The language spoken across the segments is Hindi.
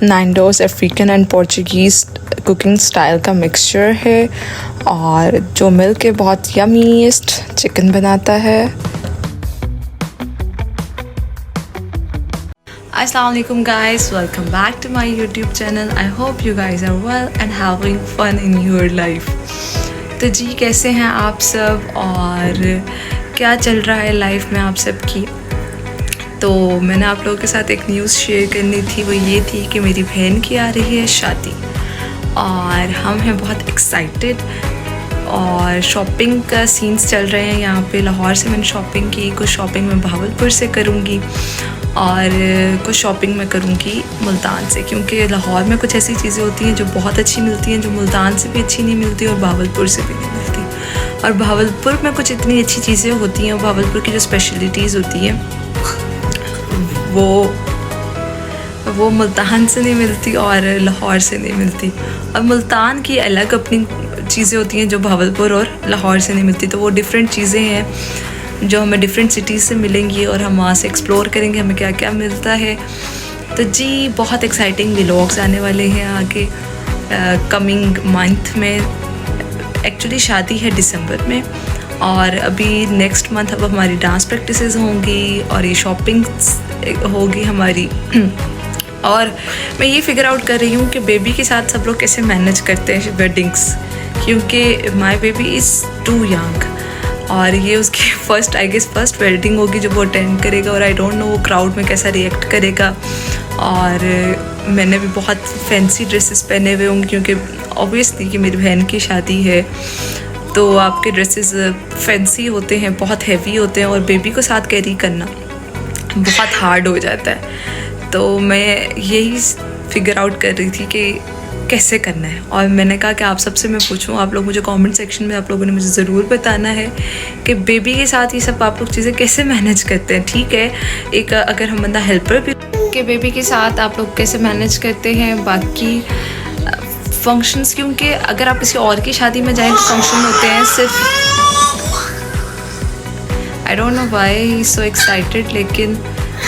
नैंडोज़ African and Portuguese cooking style का मिक्सचर है और जो मिल के बहुत यमीएस्ट चिकन बनाता है। Assalamu alaikum guys, welcome back to my YouTube channel. I hope you guys are well and having fun in your life. तो जी कैसे हैं आप सब और क्या चल रहा है लाइफ में आप सब की। तो मैंने आप लोगों के साथ एक न्यूज़ शेयर करनी थी, वो ये थी कि मेरी बहन की आ रही है शादी और हम हैं बहुत एक्साइटेड और शॉपिंग का सीन्स चल रहे हैं यहाँ पे। लाहौर से मैंने शॉपिंग की, कुछ शॉपिंग मैं भावलपुर से करूँगी और कुछ शॉपिंग मैं करूँगी मुल्तान से, क्योंकि लाहौर में कुछ ऐसी चीज़ें होती हैं जो बहुत अच्छी मिलती हैं जो मुल्तान से भी अच्छी नहीं मिलती और भावलपुर से भी नहीं मिलती। और भावलपुर में कुछ इतनी अच्छी चीज़ें होती हैं, भावलपुर की जो स्पेशलिटीज़ होती हैं वो मुल्तान से नहीं मिलती और लाहौर से नहीं मिलती। और मुल्तान की अलग अपनी चीज़ें होती हैं जो भावलपुर और लाहौर से नहीं मिलती। तो वो डिफरेंट चीज़ें हैं जो हमें डिफरेंट सिटीज़ से मिलेंगी और हम वहाँ से एक्सप्लोर करेंगे हमें क्या क्या मिलता है। तो जी बहुत एक्साइटिंग व्लॉग्स आने वाले हैं आगे कमिंग मंथ में। एक्चुअली शादी है दिसंबर में और अभी नेक्स्ट मंथ अब हमारी डांस प्रैक्टिसेस होंगी और ये शॉपिंग होगी हमारी। और मैं ये फिगर आउट कर रही हूँ कि बेबी के साथ सब लोग कैसे मैनेज करते हैं वेडिंग्स, क्योंकि my baby is too young और ये उसकी फर्स्ट वेडिंग होगी जो वो अटेंड करेगा और आई डोंट नो वो क्राउड में कैसा रिएक्ट करेगा। और मैंने भी बहुत फैंसी ड्रेसेस पहने हुए होंगे क्योंकि ऑब्वियसली कि मेरी बहन की शादी है तो आपके ड्रेसेस फैंसी होते हैं, बहुत हैवी होते हैं और बेबी को साथ कैरी करना बहुत हार्ड हो जाता है। तो मैं यही फिगर आउट कर रही थी कि कैसे करना है और मैंने कहा कि आप सबसे मैं पूछूं, आप लोग मुझे कमेंट सेक्शन में आप लोगों ने मुझे ज़रूर बताना है कि बेबी के साथ ये सब आप लोग चीज़ें कैसे मैनेज करते हैं। ठीक है, एक अगर हम बंदा हेल्पर भी कि बेबी के साथ आप लोग कैसे मैनेज करते हैं बाकी फंक्शंस, क्योंकि अगर आप किसी और की शादी में जाएँ तो फंक्शन होते हैं सिर्फ I don't know why he is so excited, लेकिन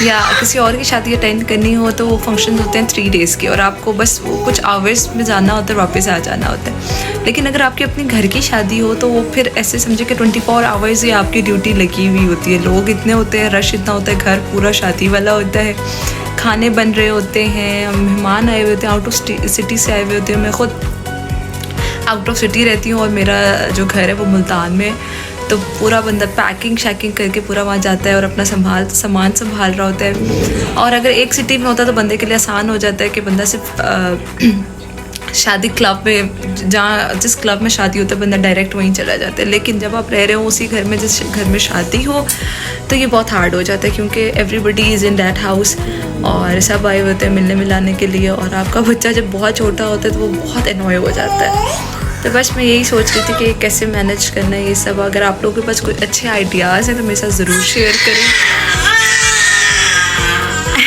या किसी और की शादी अटेंड करनी हो तो वो फंक्शन होते हैं 3 डेज़ के और आपको बस वो कुछ आवर्स में जाना होता है, वापस आ जाना होता है। लेकिन अगर आपकी अपने घर की शादी हो तो वो फिर ऐसे समझे कि 24 आवर्स ही आपकी ड्यूटी लगी हुई होती है। लोग इतने होते हैं, रश इतना होता है, घर पूरा शादी वाला होता है, खाने बन रहे होते हैं, मेहमान आए हुए होते हैं, आउट ऑफ सिटी से आए हुए होते हैं। मैं ख़ुद आउट ऑफ सिटी रहती हूँ और मेरा जो घर है वो मुल्तान में, तो पूरा बंदा पैकिंग शैकिंग करके पूरा वहाँ जाता है और अपना सामान संभाल रहा होता है। और अगर एक सिटी में होता है तो बंदे के लिए आसान हो जाता है कि बंदा सिर्फ शादी क्लब में जिस क्लब में शादी होता है बंदा डायरेक्ट वहीं चला जाता है। लेकिन जब आप रह रहे हो उसी घर में जिस घर में शादी हो तो ये बहुत हार्ड हो जाता है क्योंकि everybody is in that house और सब आए होते हैं मिलने मिलाने के लिए और आपका बच्चा जब बहुत छोटा होता है तो वो बहुत एनॉय हो जाता है। तो बस मैं यही सोच रही थी कि कैसे मैनेज करना है ये सब। अगर आप लोगों के पास कोई अच्छे आइडियाज़ हैं तो मेरे साथ ज़रूर शेयर करें।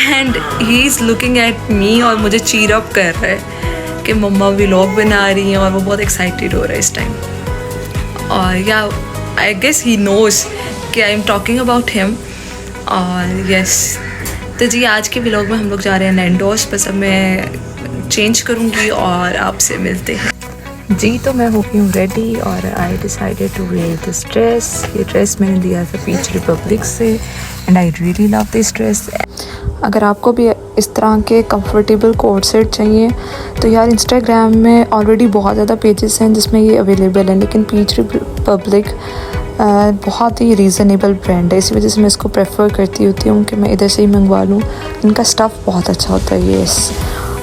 And he is looking at me और मुझे चीयर अप कर रहा है कि मम्मा व्लॉग बना रही हैं और वो बहुत एक्साइटेड हो रहा है इस टाइम। और या आई गेस ही नोज़ कि I am talking about him. और यस तो जी आज के व्लॉग में हम लोग जा रहे हैं नैंडोज़। बस अब मैं चेंज करूँगी और आपसे मिलते हैं। जी तो मैं हो गई हूँ रेडी और I decided to wear this dress. ये ड्रेस मैंने लिया था पीच रिपब्लिक से and I really love this dress. अगर आपको भी इस तरह के कंफर्टेबल कोट सेट चाहिए तो यार इंस्टाग्राम में ऑलरेडी बहुत ज़्यादा पेजेस हैं जिसमें ये अवेलेबल हैं, लेकिन पीच रिपब्लिक बहुत ही रीज़नेबल ब्रांड है, इसी वजह से मैं इसको प्रेफर करती होती हूँ कि मैं इधर से ही मंगवा लूँ। इनका स्टफ़ बहुत अच्छा होता है ये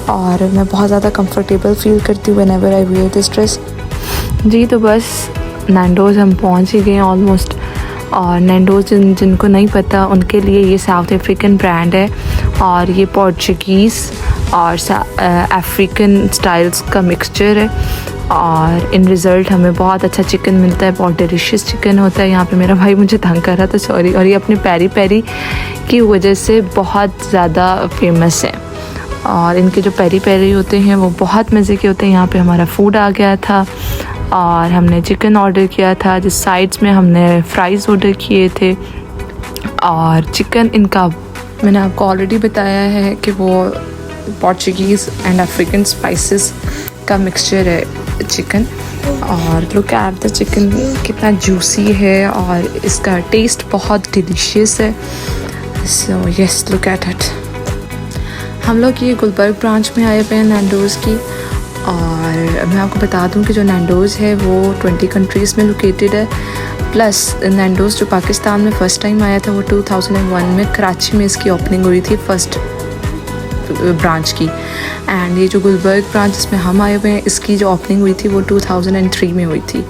और मैं बहुत ज़्यादा कंफर्टेबल फील करती हूँ whenever I wear this dress. जी तो बस नैंडोज़ हम पहुँच ही गए ऑलमोस्ट। और नैंडोज़ जिनको नहीं पता उनके लिए ये साउथ अफ्रीकन ब्रांड है और ये पोर्चुगीज़ और अफ्रीकन स्टाइल्स का मिक्सचर है और इन रिज़ल्ट हमें बहुत अच्छा चिकन मिलता है, बहुत डिलीशियस चिकन होता है। यहाँ पे मेरा भाई मुझे तंग कर रहा था सॉरी। और ये अपने पेरी पेरी की वजह से बहुत ज़्यादा फेमस है और इनके जो पेरी पेरी होते हैं वो बहुत मज़े के होते हैं। यहाँ पे हमारा फूड आ गया था और हमने चिकन ऑर्डर किया था, जिस साइड्स में हमने फ्राइज़ ऑर्डर किए थे। और चिकन इनका मैंने आपको ऑलरेडी बताया है कि वो पोर्चुगीज़ एंड अफ्रीकन स्पाइसेस का मिक्सचर है चिकन। और लुक एट द चिकन, कितना जूसी है और इसका टेस्ट बहुत डिलीशियस है। So yes, look at it. हम लोग ये गुलबर्ग ब्रांच में आए हुए हैं नैंडोज़ की। और मैं आपको बता दूं कि जो नैंडोज़ है वो 20 कंट्रीज़ में लोकेटेड है। प्लस नैंडोज़ जो पाकिस्तान में फ़र्स्ट टाइम आया था वो 2001 में कराची में इसकी ओपनिंग हुई थी फर्स्ट ब्रांच की। एंड ये जो गुलबर्ग ब्रांच जिसमें हम आए हुए हैं, इसकी जो ओपनिंग हुई थी वो 2003 में हुई थी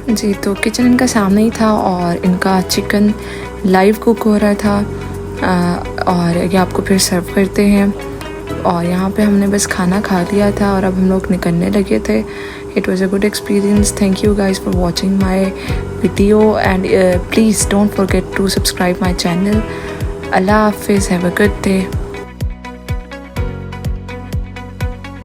जी। तो किचन इनका सामने ही था और इनका चिकन लाइव कुक हो रहा था। और ये आपको फिर सर्व करते हैं। और यहाँ पे हमने बस खाना खा लिया था और अब हम लोग निकलने लगे थे। It was a good experience. Thank you guys for watching my video and please don't forget to subscribe my channel. अल्लाह हाफिज़, हैव अ गुड डे।